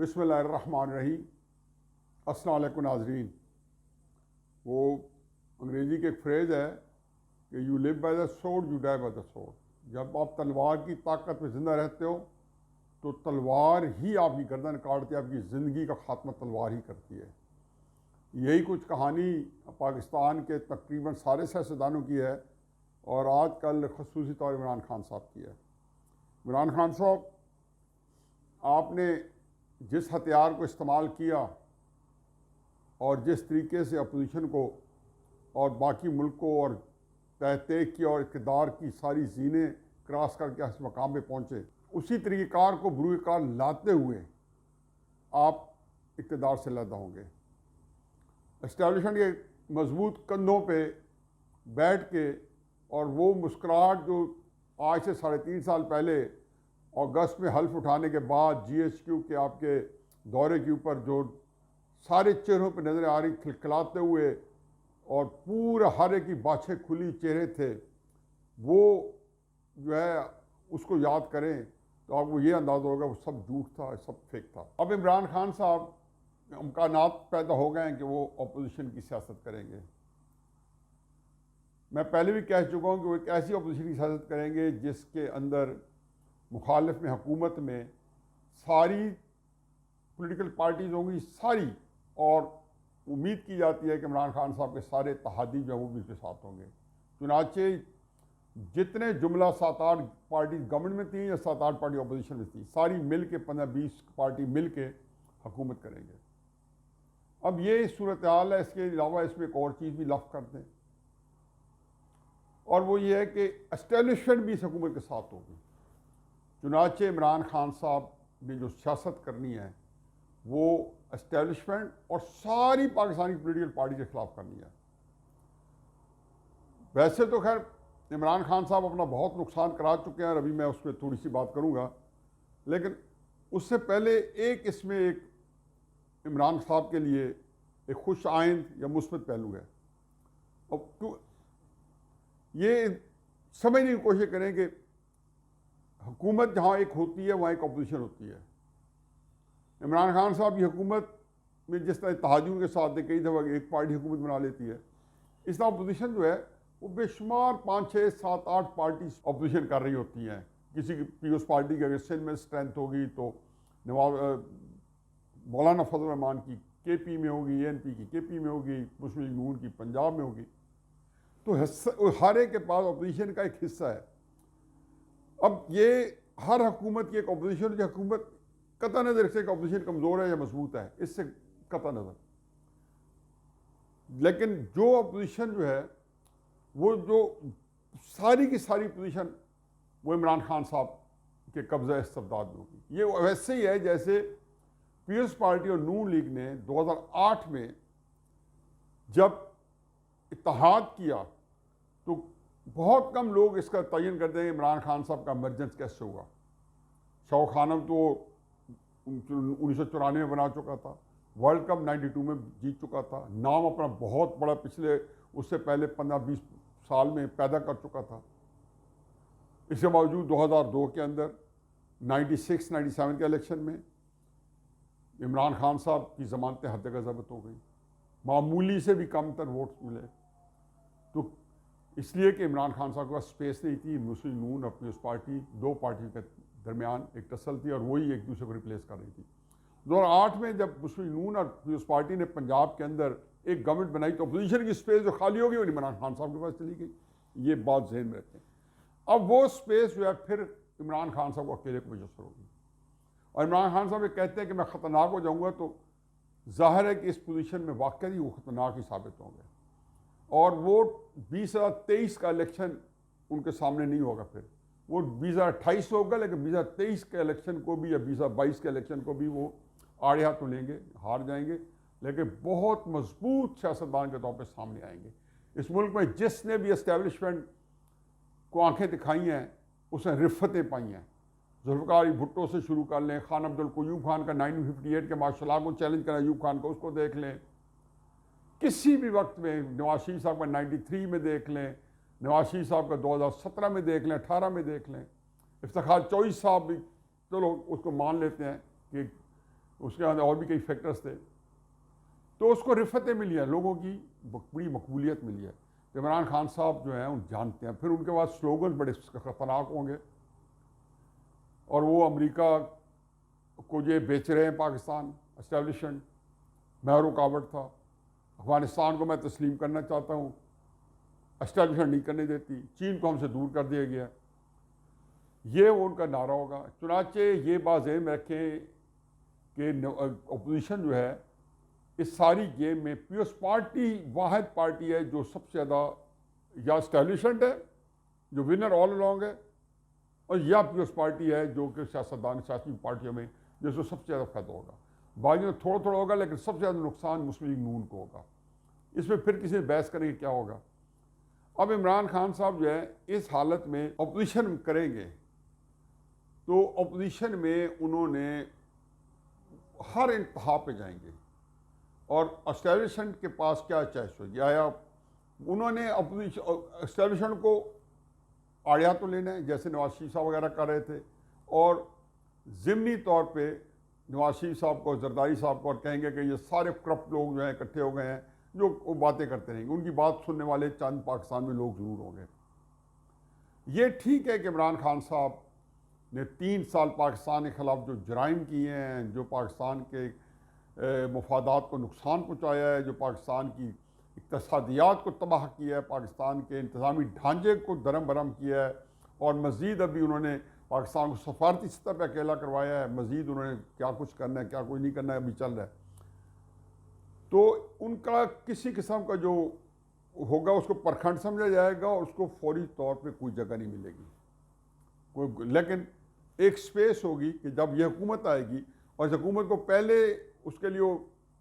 बिस्मिल्लाहिर्रहमानिर्रहीम। अस्सलाम वालेकुम नाज़रीन। वो अंग्रेज़ी की एक फ्रेज़ है कि you live by the sword you die by the sword. जब आप तलवार की ताकत में ज़िंदा रहते हो तो तलवार ही आपकी गर्दन काटती है, आपकी ज़िंदगी का ख़ात्मा तलवार ही करती है। यही कुछ कहानी पाकिस्तान के तकरीबन सारे सियासतदानों की है और आजकल ख़ुसूसी तौर पर इमरान खान साहब की है। इमरान खान साहब, आपने जिस हथियार को इस्तेमाल किया और जिस तरीके से अपोजिशन को और बाकी मुल्क को और तय किया और इक़्तिदार की सारी ज़ीनें क्रॉस करके इस मकाम पे पहुँचे, उसी तरीक़ेकार को बुरूकार लाते हुए आप इक़्तिदार से लदा होंगे। एस्टेब्लिशमेंट के मजबूत कंधों पे बैठ के और वो मुस्कुराहट जो आज से 3.5 साल पहले अगस्त में हल्फ उठाने के बाद GHQ के आपके दौरे के ऊपर जो सारे चेहरों पर नज़र आ रही खिलखिलाते हुए और पूरा हर एक की बाछें खुली चेहरे थे, वो जो है उसको याद करें तो आपको ये अंदाज़ा होगा वो सब झूठ था, सब फेक था। अब इमरान खान साहब इम्कानात पैदा हो गए हैं कि वो अपोजिशन की सियासत करेंगे। मैं पहले भी कह चुका हूँ कि वो एक ऐसी अपोजिशन की सियासत करेंगे जिसके अंदर मुखालिफ में, हुकूमत में सारी पॉलिटिकल पार्टीज़ होंगी सारी, और उम्मीद की जाती है कि इमरान खान साहब के सारे इत्तेहादी जो है वो भी उसके साथ होंगे। चुनाचे जितने जुमला 7-8 पार्टी गवर्नमेंट में थी या 7-8 पार्टी अपोजिशन में थी, सारी मिल के 15-20 पार्टी मिल के हुकूमत करेंगे। अब ये सूरत हाल है। इसके अलावा इसमें एक और चीज़ भी लफ कर दें और वो ये है कि एस्टेब्लिशमेंट भी इस हुकूमत के साथ होगी। चुनाचे इमरान खान साहब ने जो सियासत करनी है वो एस्टेब्लिशमेंट और सारी पाकिस्तानी पॉलिटिकल पार्टी के ख़िलाफ़ करनी है। वैसे तो खैर इमरान खान साहब अपना बहुत नुकसान करा चुके हैं और अभी मैं उस पर थोड़ी सी बात करूँगा, लेकिन उससे पहले इसमें एक इमरान साहब के लिए एक खुश आइंद या मुस्बत पहलू है। अब क्यों ये समझने की कोशिश करें कि हुकूमत जहाँ एक होती है वहाँ एक अपोजिशन होती है। इमरान खान साहब की हुकूमत में जिस तरह इत्तेहादियों के साथ कई दफ़ा एक पार्टी हुकूमत बना लेती है, इस तरह अपोजिशन जो है वो बेशुमार 5-6-7-8 पार्टी अपोजिशन कर रही होती हैं। किसी की पीपल्स पार्टी की अगर सिंध में स्ट्रेंथ होगी तो मौलाना फजल रहमान की KP में होगी, ANP की KP में होगी, मुस्लिम लीग नून की पंजाब में होगी। तो हर एक के पास अपोजिशन का एक हिस्सा है। अब ये हर हुकूमत की एक अपोजिशन, जो हुकूमत कतई नज़र से अपोजिशन कमज़ोर है या मजबूत है, इससे कतई नज़र, लेकिन जो अपोजिशन जो है वो जो सारी की सारी पोजीशन वो इमरान खान साहब के कब्ज़ा इस्तबदाद में होगी। ये वैसे ही है जैसे पीपल्स पार्टी और नून लीग ने 2008 में जब इत्तेहाद किया तो बहुत कम लोग इसका तयन करते हैं इमरान खान साहब का इमरजेंस कैसे हुआ। शौक खानम तो 1994 में बना चुका था, वर्ल्ड कप 92 में जीत चुका था, नाम अपना बहुत बड़ा पिछले उससे पहले 15-20 साल में पैदा कर चुका था। इसके बावजूद 2002 के अंदर 96-97 के इलेक्शन में इमरान खान साहब की ज़मानतें हद ज़ब्त हो गई, मामूली से भी कम तर वोट मिले। तो इसलिए कि इमरान खान साहब के पास स्पेस नहीं थी। मुस्लिम नून और पीपल्स पार्टी, दो पार्टियों के दरमियान एक टसल थी और वही एक दूसरे को रिप्लेस कर रही थी। 2008 में जब मुस्लिम नून और पीपल्स पार्टी ने पंजाब के अंदर एक गवर्नमेंट बनाई तो अपोजिशन की स्पेस जो खाली हो गई वो इमरान खान साहब के पास चली गई। ये बात जहन में रखें। अब वो स्पेस जो है फिर इमरान खान साहब को अकेले को मुयसर होगी और इमरान खान साहब ये कहते हैं कि मैं ख़तरनाक हो जाऊँगा, तो जाहिर है कि इस पोजीशन में वाकई ही वो ख़तरनाक ही साबित होंगे और वो 2023 का इलेक्शन उनके सामने नहीं होगा। फिर वो 2028 होगा, लेकिन 2023 के इलेक्शन को भी या 2022 के इलेक्शन को भी वो आड़े हाथ तो लेंगे, हार जाएंगे, लेकिन बहुत मजबूत सियासतदान के तौर पर सामने आएंगे। इस मुल्क में जिसने भी एस्टेब्लिशमेंट को आंखें दिखाई हैं उसने रिफ़तें पाई हैं। जुल्फ़िकार भुट्टो से शुरू कर लें, खान अब्दुल क़य्यूम खान का 1958 के बाद शलाह को चैलेंज करा अयूब खान को, उसको देख लें। किसी भी वक्त में नवाज शरीफ साहब का 93 में देख लें, नवाज शरीफ साहब का 2017 में देख लें, 18 में देख लें, इफ्तिखार चौधरी साहब भी चलो उसको मान लेते हैं कि उसके अंदर और भी कई फैक्टर्स थे, तो उसको रिफतें मिली हैं, लोगों की बड़ी मकबूलियत मिली है। तो इमरान खान साहब जो हैं उन जानते हैं, फिर उनके बाद स्लोगन बड़े ख़तरनाक होंगे और वो अमेरिका को ये बेच रहे हैं पाकिस्तान एस्टेब्लिशमेंट, मैं रुकावट था, अफगानिस्तान को मैं तस्लीम करना चाहता हूँ, एस्टेब्लिशमेंट नहीं करने देती, चीन को हमसे दूर कर दिया गया, ये वो उनका नारा होगा। चुनाचे ये बात ज़हन में रखें कि अपोजिशन जो है इस सारी गेम में पीपल्स पार्टी वाहिद पार्टी है जो सबसे ज़्यादा या एस्टेब्लिशमेंट है जो विनर ऑल अलॉन्ग है, और या पीपल्स पार्टी है जो कि सियासतदान सियासी पार्टियों में जिसको सबसे ज़्यादा फायदा होगा। बाकी में थोड़ा थोड़ा होगा, लेकिन सबसे ज़्यादा नुकसान मुस्लिम लीग नून को होगा। इसमें फिर किसी बहस करेंगे क्या होगा। अब इमरान खान साहब जो है इस हालत में अपोजिशन करेंगे, तो अपोजिशन में उन्होंने हर इंतहा पे जाएंगे और एस्टेब्लिशमेंट के पास क्या चॉइस होगी। आया उन्होंने अपोजिशन एस्टेब्लिशमेंट को आड़िया तो लेना है जैसे नवाज शरीफ साहब वगैरह कर रहे थे, और ज़िमनी तौर पे नवाज शरीफ साहब को, जरदारी साहब को, और कहेंगे कि ये सारे करप्ट लोग जो हैं इकट्ठे हो गए हैं जो वो बातें करते रहेंगे, उनकी बात सुनने वाले चंद पाकिस्तान में लोग ज़रूर होंगे। ये ठीक है कि इमरान खान साहब ने 3 साल पाकिस्तान के ख़िलाफ़ जो जराइम किए हैं, जो पाकिस्तान के मफादात को नुकसान पहुँचाया है, जो पाकिस्तान की इक़्तिसादियात को तबाह किया है, पाकिस्तान के इंतज़ामी ढांचे को दरम बरम किया है, और मज़ीद अभी उन्होंने पाकिस्तान को सफारती सतह पर अकेला करवाया है, मज़ीद उन्होंने क्या कुछ करना है क्या कुछ नहीं करना है अभी चल रहा है। तो उनका किसी किस्म का जो होगा उसको परखंड समझा जाएगा और उसको फौरी तौर पे कोई जगह नहीं मिलेगी कोई, लेकिन एक स्पेस होगी कि जब यह हुकूमत आएगी, और इस हुकूमत को पहले उसके लिए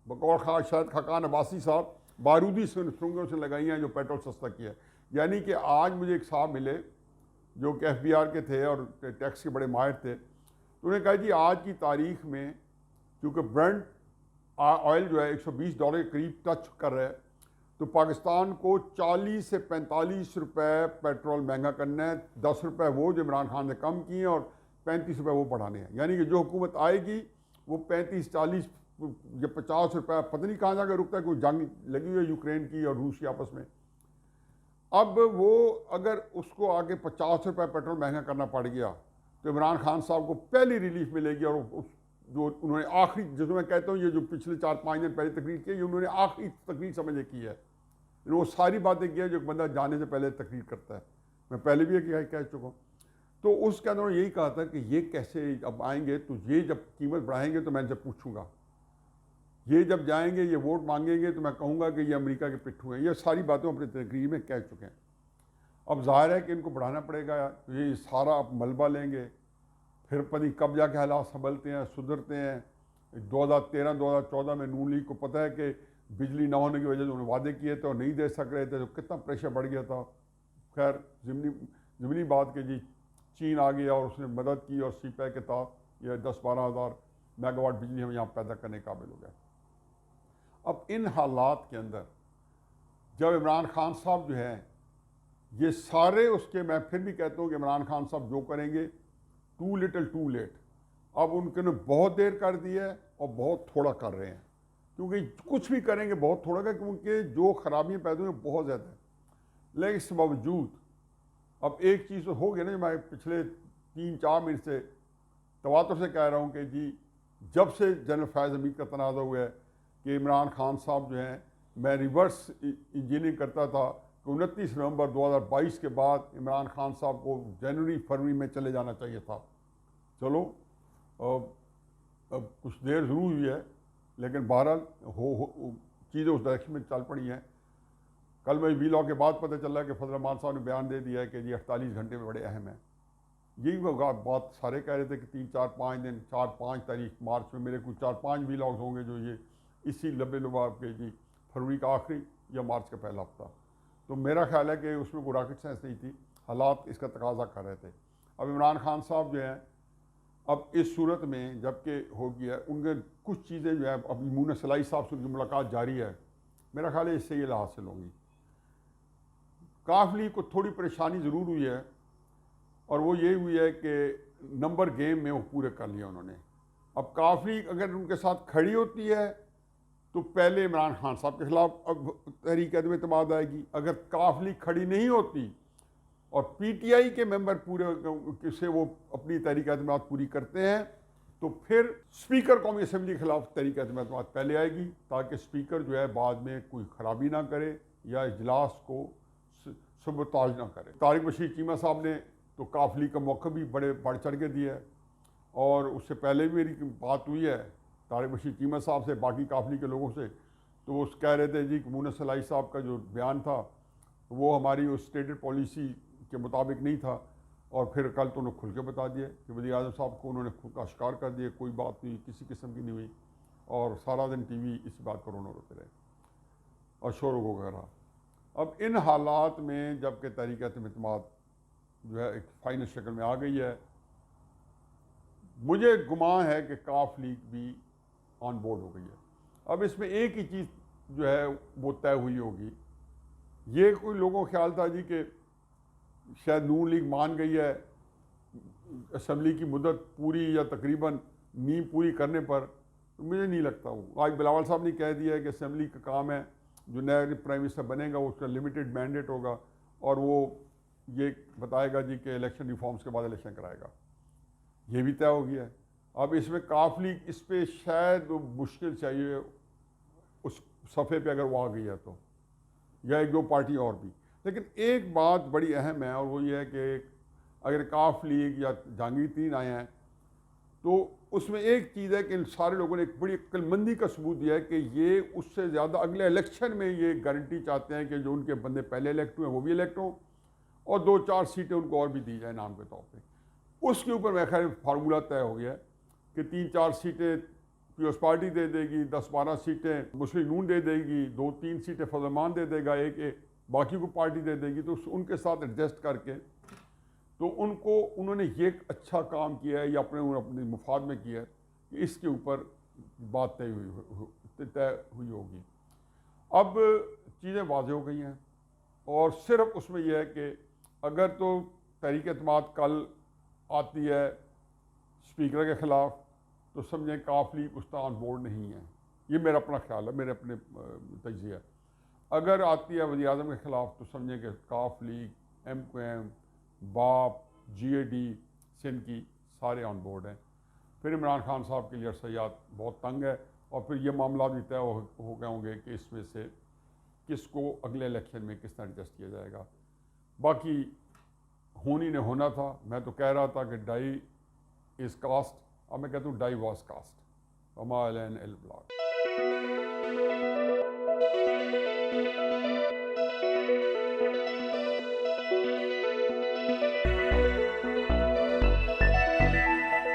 बकौल शायद खाकान अब्बासी साहब बारूदी सुरंगों से लगाई हैं जो पेट्रोल सस्ता किया है। यानी कि आज मुझे एक साहब मिले जो कि FBR के थे और टैक्स के बड़े माहिर थे, तो उन्होंने कहा जी आज की तारीख में चूँकि ब्रेंट ऑयल जो है $120 के करीब टच कर रहा है, तो पाकिस्तान को 40 से 45 रुपये पेट्रोल महंगा करना है, 10 रुपये वो जो इमरान खान ने कम किए और 35 रुपये वो बढ़ाने हैं। यानी कि जो हुकूमत आएगी वो 35, 40 या 50 रुपये, पता नहीं कहाँ जाकर रुकता है, कोई जंग लगी हुई है यूक्रेन की और रूस की आपस में। अब वो अगर उसको आगे 50 रुपये पेट्रोल महंगा करना पड़ गया तो इमरान खान साहब को पहली रिलीफ मिलेगी, और उस जो उन्होंने आखिरी, जिसमें मैं कहता हूँ ये जो पिछले 4-5 दिन पहले तकरीर की, ये उन्होंने आखिरी तकरीर समझ की है। वो सारी बातें की है जो बंदा जाने से पहले तकरीर करता है, मैं पहले भी कह चुका हूँ। तो उसके अंदर यही कहा था कि ये कैसे अब आएंगे, तो ये जब कीमत बढ़ाएंगे तो मैं इनसे पूछूंगा, ये जब जाएंगे ये वोट मांगेंगे तो मैं कहूँगा कि ये अमेरिका के पिट्ठू हैं। ये सारी बातें अपनी तकरीर में कह चुके हैं। अब जाहिर है कि इनको बढ़ाना पड़ेगा, तो ये सारा अब मलबा लेंगे, फिर पता कब जाके हालात संभलते हैं, सुधरते हैं। 2013-2014 में नून लीग को पता है कि बिजली ना होने की वजह से उन्होंने वादे किए थे और नहीं दे सक रहे थे, तो कितना प्रेशर बढ़ गया था। खैर ज़िमनी बात के जी चीन आ गया और उसने मदद की और CPEC के तहत यह 10-12 हज़ार मेगावाट बिजली हम यहाँ पैदा करने के काबिल हो गए। अब इन हालात के अंदर जब इमरान खान साहब जो हैं ये सारे उसके, मैं फिर भी कहता हूँ कि इमरान खान साहब जो करेंगे टू लिटिल टू लेट, अब उनके ने बहुत देर कर दी है और बहुत थोड़ा कर रहे हैं, क्योंकि कुछ भी करेंगे बहुत थोड़ा का, क्योंकि जो खराबियाँ पैदा हुई बहुत ज़्यादा है। लेकिन इसके बावजूद अब एक चीज़ तो हो गया ना, मैं पिछले 3-4 मिनट से तवातुर से कह रहा हूँ कि जी जब से जनरल फैज़ हमीद का तनाज़ा हुआ है कि इमरान खान साहब जो हैं, मैं रिवर्स इंजीनियरिंग करता था कि 29 नवंबर 2022 के बाद इमरान खान साहब को जनवरी-फरवरी में चले जाना चाहिए था। चलो अब कुछ देर ज़रूर हुई है, लेकिन बहरहाल चीज़ें उस डायरेक्शन में चल पड़ी हैं। कल मैं वी लॉ के बाद पता चला कि फजल रहमान साहब ने बयान दे दिया है कि ये 48 घंटे में बड़े अहम हैं। यही बात सारे कह रहे थे कि 3-4-5 दिन, 4-5 तारीख मार्च में मेरे कुछ 4-5 वी लॉग्स होंगे जो ये इसी लबे लुबाब के जी फरवरी का आखिरी या मार्च का पहला हफ्ता। तो मेरा ख्याल है कि उसमें कोई रॉकेट साइंस नहीं थी, हालात इसका तकाजा कर रहे थे। अब इमरान खान साहब जो हैं, अब इस सूरत में जबकि हो गया उनके कुछ चीज़ें जो है, अब मून सलाई साहब से उनकी मुलाकात जारी है, मेरा ख्याल है इससे ये हासिल होंगी। काफ लीग को थोड़ी परेशानी ज़रूर हुई है, और वो ये हुई है कि नंबर गेम में वो पूरे कर लिया उन्होंने। अब काफ लीग अगर उनके साथ खड़ी होती है तो पहले इमरान खान साहब के खिलाफ अब तहरीक अदम एतमाद आएगी। अगर काफ लीग खड़ी नहीं होती और पीटीआई के मेंबर पूरे से वो अपनी तहरीक अदम एतमाद पूरी करते हैं, तो फिर स्पीकर कौमी असम्बली के खिलाफ तहरीक अदम एतमाद पहले आएगी, ताकि स्पीकर जो है बाद में कोई ख़राबी ना करे या इजलास को सबताज ना करे। तारिक बशीर चीमा साहब ने तो काफ लीग का मौका भी बड़े बढ़ चढ़ के दिया है, और उससे पहले भी मेरी बात हुई है तारिक बशीर चीमा साहब से, बाकी काफ लीग के लोगों से, तो वो कह रहे थे जी कि मुनस सलाई साहब का जो बयान था वो हमारी उस स्टेटेड पॉलिसी के मुताबिक नहीं था, और फिर कल तो उन्होंने खुल के बता दिया कि वज़ीर आज़म साहब को उन्होंने खुद आश्कार कर दिया, कोई बात नहीं, किसी किस्म की नहीं हुई, और सारा दिन टीवी इस बात पर रोने रोते रहे और शोर वगैरह। अब इन हालात में जबकि तहरीक अदम एतमाद जो है एक फाइनल शक्ल में आ गई है, मुझे गुमान है कि काफ लीग भी ऑन बोर्ड हो गई है। अब इसमें एक ही चीज़ जो है वो तय हुई होगी। ये कोई लोगों का ख्याल था जी कि शायद नून लीग मान गई है असम्बली की मुद्दत पूरी या तकरीबन नींव पूरी करने पर, तो मुझे नहीं लगता हूँ। आज बिलावल साहब ने कह दिया है कि असम्बली का काम है, जो नया प्राइम मिनिस्टर बनेगा उसका लिमिटेड मैंडेट होगा, और वो ये बताएगा जी कि इलेक्शन रिफॉर्म्स के बाद इलेक्शन कराएगा। ये भी तय हो गया है। अब इसमें काफ लीग इस पर शायद मुश्किल चाहिए उस सफ़े पे अगर वो आ गई है तो, या एक दो पार्टी और भी। लेकिन एक बात बड़ी अहम है, और वो ये है कि अगर काफ लीग या जहांगीर तरीन आए हैं तो उसमें एक चीज़ है कि इन सारे लोगों ने एक बड़ी अक्लमंदी का सबूत दिया है कि ये उससे ज़्यादा अगले इलेक्शन में ये गारंटी चाहते हैं कि जो उनके बंदे पहले इलेक्ट हुए हैं वो भी इलेक्ट हों, और 2-4 सीटें उनको और भी दी जाए नाम के तौर पे। उसके ऊपर मेरे ख्याल फार्मूला तय हो गया है कि 3-4 सीटें पीपल्स पार्टी दे देगी, 10-12 सीटें मुस्लिम नून दे देगी, 2-3 सीटें फजलमान दे देगा, एक बाकी को पार्टी दे देगी। तो उनके साथ एडजस्ट करके तो उन्होंने ये अच्छा काम किया है या अपने मुफाद में किया है कि इसके ऊपर बात तय हुई होगी। अब चीज़ें वाज़ेह हो गई हैं, और सिर्फ उसमें यह है कि अगर तो तहरीक एतमाद कल आती है स्पीकर के ख़िलाफ़, तो समझें काफ लीग उस ऑन बोर्ड नहीं है। ये मेरा अपना ख्याल है, मेरे अपने तजिया। अगर आती है वज़ीर आज़म के ख़िलाफ़ तो समझें कि काफ लीग, MQM, बाप, GAD, सिंध की सारे ऑन बोर्ड हैं। फिर इमरान खान साहब के लिए अरसयात बहुत तंग है, और फिर ये मामला भी तय हो गए होंगे कि इसमें से किसको अगले इलेक्शन में किस तरह एडजस्ट किया जाएगा। बाकी होनी ने होना था। मैं तो कह रहा था कि डाई इज़ कास्ट, अब मैं कहता हूँ डाई वॉज कास्ट।